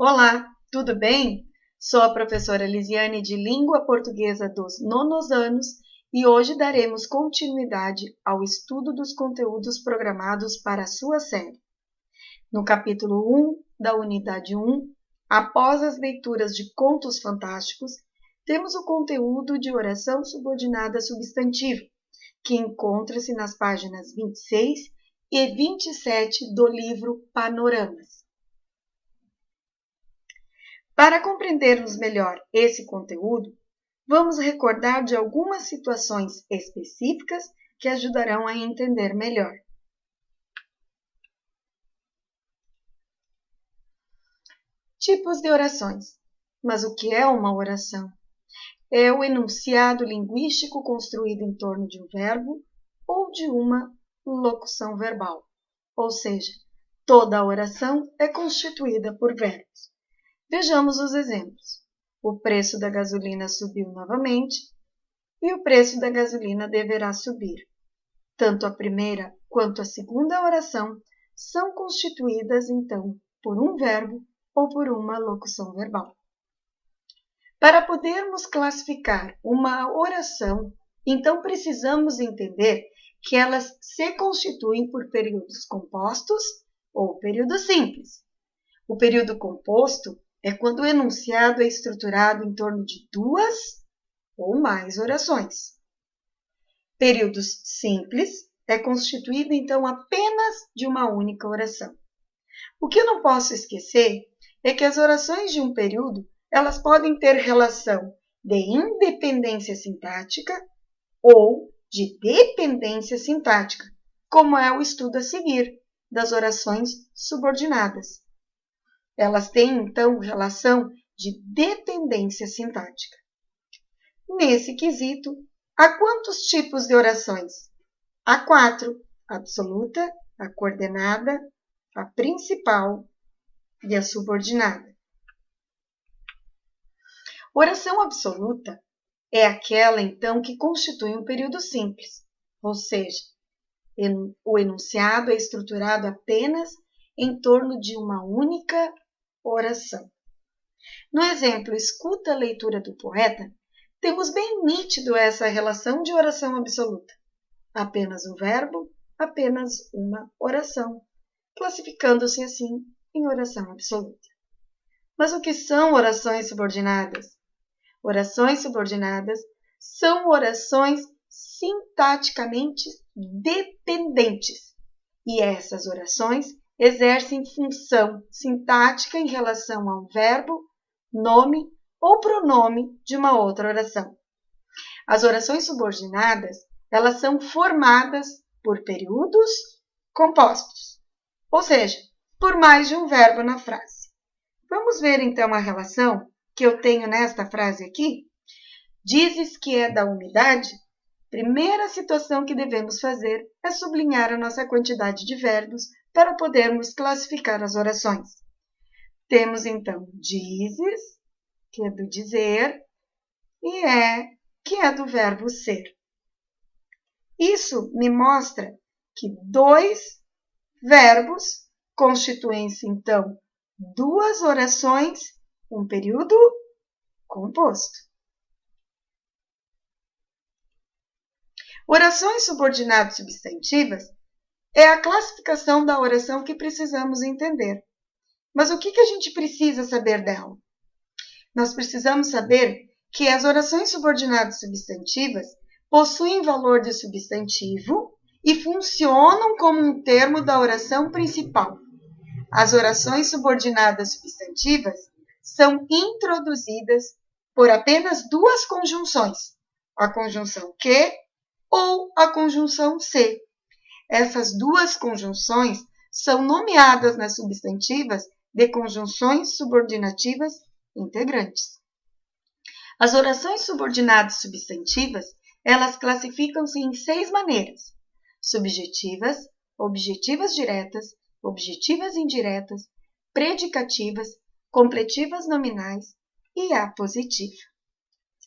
Olá, tudo bem? Sou a professora Lisiane de Língua Portuguesa dos nonos anos e hoje daremos continuidade ao estudo dos conteúdos programados para a sua série. No capítulo 1 da unidade 1, após as leituras de contos fantásticos, temos o conteúdo de oração subordinada substantiva, que encontra-se nas páginas 26 e 27 do livro Panoramas. Para compreendermos melhor esse conteúdo, vamos recordar de algumas situações específicas que ajudarão a entender melhor. Tipos de orações. Mas o que é uma oração? É o enunciado linguístico construído em torno de um verbo ou de uma locução verbal. Ou seja, toda a oração é constituída por verbos. Vejamos os exemplos. O preço da gasolina subiu novamente e o preço da gasolina deverá subir. Tanto a primeira quanto a segunda oração são constituídas, então, por um verbo ou por uma locução verbal. Para podermos classificar uma oração, então precisamos entender que elas se constituem por períodos compostos ou períodos simples. O período composto é quando o enunciado é estruturado em torno de duas ou mais orações. Períodos simples é constituído, então, apenas de uma única oração. O que eu não posso esquecer é que as orações de um período, elas podem ter relação de independência sintática ou de dependência sintática, como é o estudo a seguir das orações subordinadas. Elas têm, então, relação de dependência sintática. Nesse quesito, há quantos tipos de orações? Há 4: a absoluta, a coordenada, a principal e a subordinada. Oração absoluta é aquela, então, que constitui um período simples, ou seja, o enunciado é estruturado apenas em torno de uma única oração. No exemplo Escuta a leitura do poeta, temos bem nítido essa relação de oração absoluta. Apenas um verbo, apenas uma oração, classificando-se assim em oração absoluta. Mas o que são orações subordinadas? Orações subordinadas são orações sintaticamente dependentes, e essas orações exercem função sintática em relação a um verbo, nome ou pronome de uma outra oração. As orações subordinadas, elas são formadas por períodos compostos, ou seja, por mais de um verbo na frase. Vamos ver então a relação que eu tenho nesta frase aqui? Dizes que é da umidade? Primeira situação que devemos fazer é sublinhar a nossa quantidade de verbos para podermos classificar as orações. Temos, então, dizes, que é do dizer, e que é do verbo ser. Isso me mostra que dois verbos constituem-se, então, duas orações, um período composto. Orações subordinadas substantivas é a classificação da oração que precisamos entender. Mas o que a gente precisa saber dela? Nós precisamos saber que as orações subordinadas substantivas possuem valor de substantivo e funcionam como um termo da oração principal. As orações subordinadas substantivas são introduzidas por apenas duas conjunções, a conjunção que ou a conjunção se. Essas duas conjunções são nomeadas nas substantivas de conjunções subordinativas integrantes. As orações subordinadas substantivas, elas classificam-se em 6 maneiras: subjetivas, objetivas diretas, objetivas indiretas, predicativas, completivas nominais e apositiva.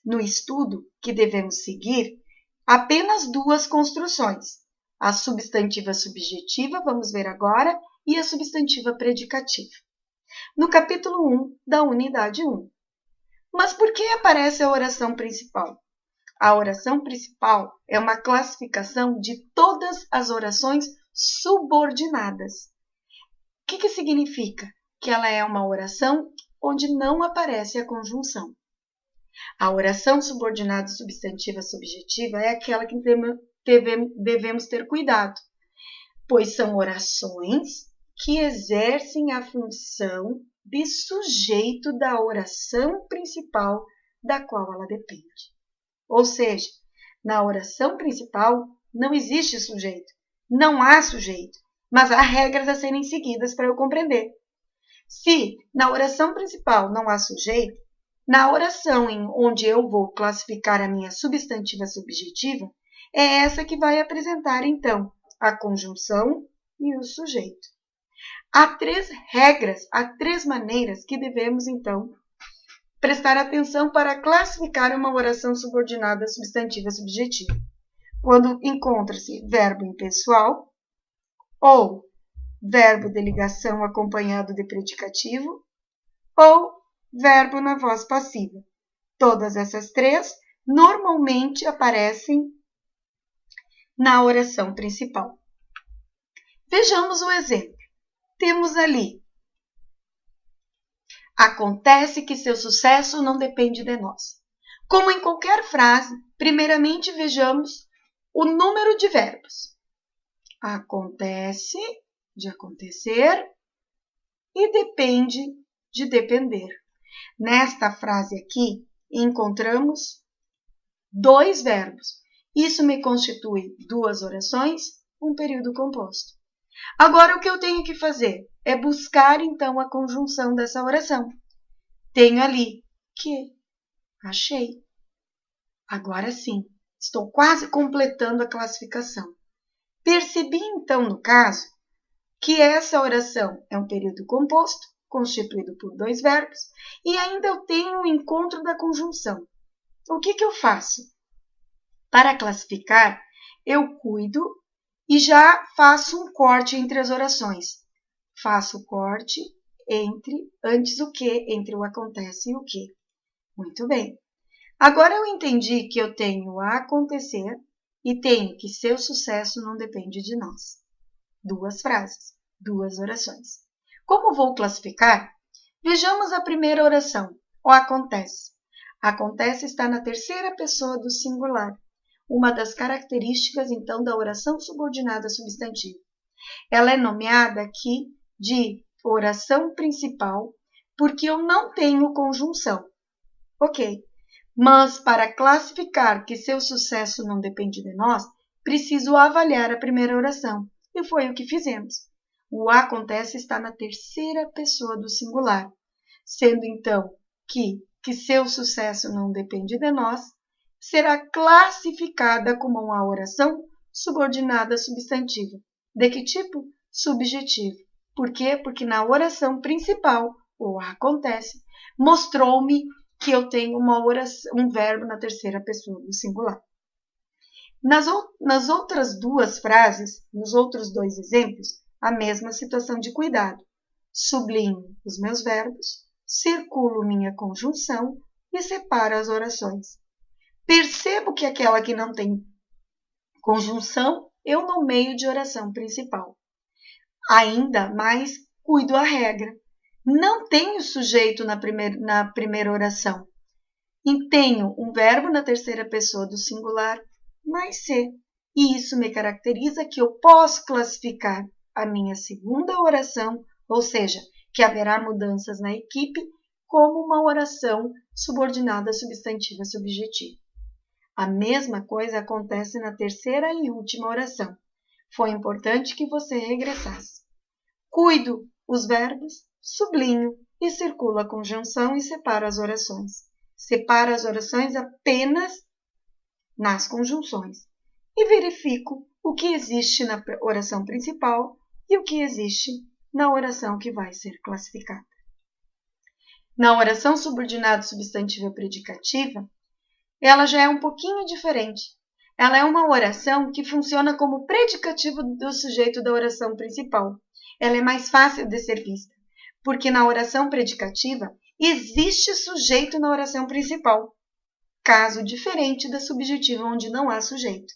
No estudo que devemos seguir, apenas duas construções: a substantiva subjetiva, vamos ver agora, e a substantiva predicativa. no capítulo 1 da unidade 1. Mas por que aparece a oração principal? A oração principal é uma classificação de todas as orações subordinadas. O que significa? Que ela é uma oração onde não aparece a conjunção. A oração subordinada substantiva subjetiva é aquela que devemos ter cuidado, pois são orações que exercem a função de sujeito da oração principal da qual ela depende. Ou seja, na oração principal não existe sujeito, não há sujeito, mas há regras a serem seguidas para eu compreender. Se na oração principal não há sujeito, na oração em onde eu vou classificar a minha substantiva subjetiva, é essa que vai apresentar, então, a conjunção e o sujeito. Há 3 regras, há 3 maneiras que devemos, então, prestar atenção para classificar uma oração subordinada substantiva subjetiva. Quando encontra-se verbo impessoal ou verbo de ligação acompanhado de predicativo ou verbo na voz passiva. Todas essas 3 normalmente aparecem na oração principal. Vejamos o exemplo. Temos ali: acontece que seu sucesso não depende de nós. Como em qualquer frase, primeiramente vejamos o número de verbos. Acontece, de acontecer, e depende, de depender. Nesta frase aqui, encontramos 2 verbos. Isso me constitui 2 orações, um período composto. Agora, o que eu tenho que fazer é buscar, então, a conjunção dessa oração. Tenho ali que, achei. Agora sim, estou quase completando a classificação. Percebi, então, no caso, que essa oração é um período composto, constituído por 2 verbos, e ainda eu tenho o encontro da conjunção. O que eu faço? Para classificar, eu cuido e já faço um corte entre as orações. Faço o corte antes o que, entre o acontece e o que. Muito bem. Agora eu entendi que eu tenho a acontecer e tenho que seu sucesso não depende de nós. 2 frases, 2 orações. Como vou classificar? Vejamos a primeira oração, o acontece. Acontece está na terceira pessoa do singular, uma das características, então, da oração subordinada substantiva. Ela é nomeada aqui de oração principal, porque eu não tenho conjunção. Ok, mas para classificar que seu sucesso não depende de nós, preciso avaliar a primeira oração, e foi o que fizemos. O acontece está na terceira pessoa do singular, sendo então que seu sucesso não depende de nós, será classificada como uma oração subordinada substantiva. De que tipo? Subjetivo. Por quê? Porque na oração principal, o acontece, mostrou-me que eu tenho um verbo na terceira pessoa do singular. Nas outras 2 frases, nos outros 2 exemplos, a mesma situação de cuidado. Sublinho os meus verbos, circulo minha conjunção e separo as orações. Percebo que aquela que não tem conjunção, eu nomeio de oração principal. Ainda mais, cuido a regra. Não tenho sujeito na primeira oração. E tenho um verbo na terceira pessoa do singular, mais ser. E isso me caracteriza que eu posso classificar a minha segunda oração, ou seja, que haverá mudanças na equipe, como uma oração subordinada substantiva subjetiva. A mesma coisa acontece na terceira e última oração. Foi importante que você regressasse. Cuido os verbos, sublinho e circulo a conjunção e separo as orações. Separo as orações apenas nas conjunções e verifico o que existe na oração principal e o que existe na oração que vai ser classificada. Na oração subordinada substantiva predicativa, ela já é um pouquinho diferente. Ela é uma oração que funciona como predicativo do sujeito da oração principal. Ela é mais fácil de ser vista, porque na oração predicativa existe sujeito na oração principal, caso diferente da subjetiva, onde não há sujeito.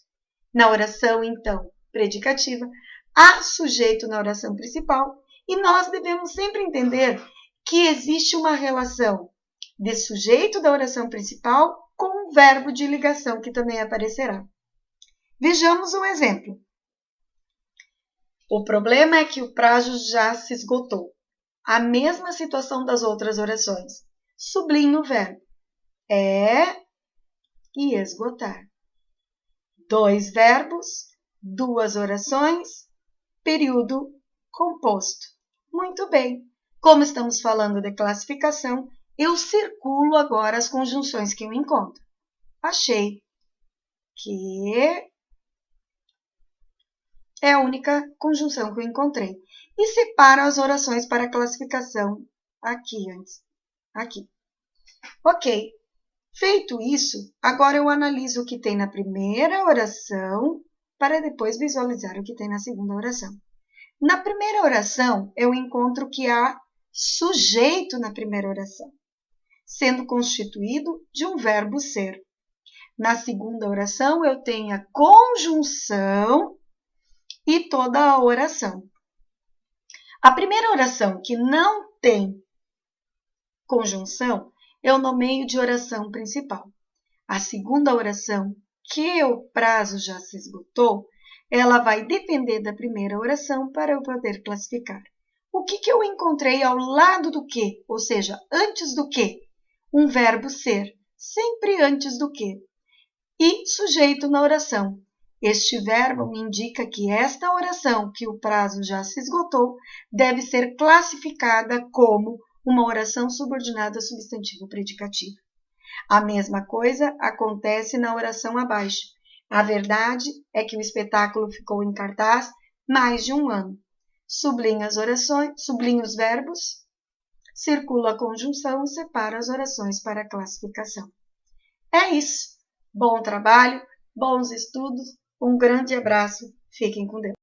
Na oração, então, predicativa, há sujeito na oração principal e nós devemos sempre entender que existe uma relação de sujeito da oração principal com o verbo de ligação que também aparecerá. Vejamos um exemplo. O problema é que o prazo já se esgotou. A mesma situação das outras orações. Sublinho o verbo. E esgotar. 2 verbos, 2 orações, período composto. Muito bem. Como estamos falando de classificação, eu circulo agora as conjunções que eu encontro. Achei que é a única conjunção que eu encontrei. E separo as orações para classificação aqui antes. Aqui. Ok. Feito isso, agora eu analiso o que tem na primeira oração para depois visualizar o que tem na segunda oração. Na primeira oração, eu encontro que há sujeito na primeira oração, sendo constituído de um verbo ser. Na segunda oração, eu tenho a conjunção e toda a oração. A primeira oração que não tem conjunção, eu nomeio de oração principal. A segunda oração, que o prazo já se esgotou, ela vai depender da primeira oração para eu poder classificar. O que eu encontrei ao lado do que? Ou seja, antes do que? Um verbo ser, sempre antes do que. E sujeito na oração. Este verbo me indica que esta oração, que o prazo já se esgotou, deve ser classificada como uma oração subordinada a substantivo predicativo. A mesma coisa acontece na oração abaixo. A verdade é que o espetáculo ficou em cartaz mais de um ano. Sublinho as orações, sublinho os verbos, circulo a conjunção e separo as orações para a classificação. É isso. Bom trabalho, bons estudos, um grande abraço. Fiquem com Deus.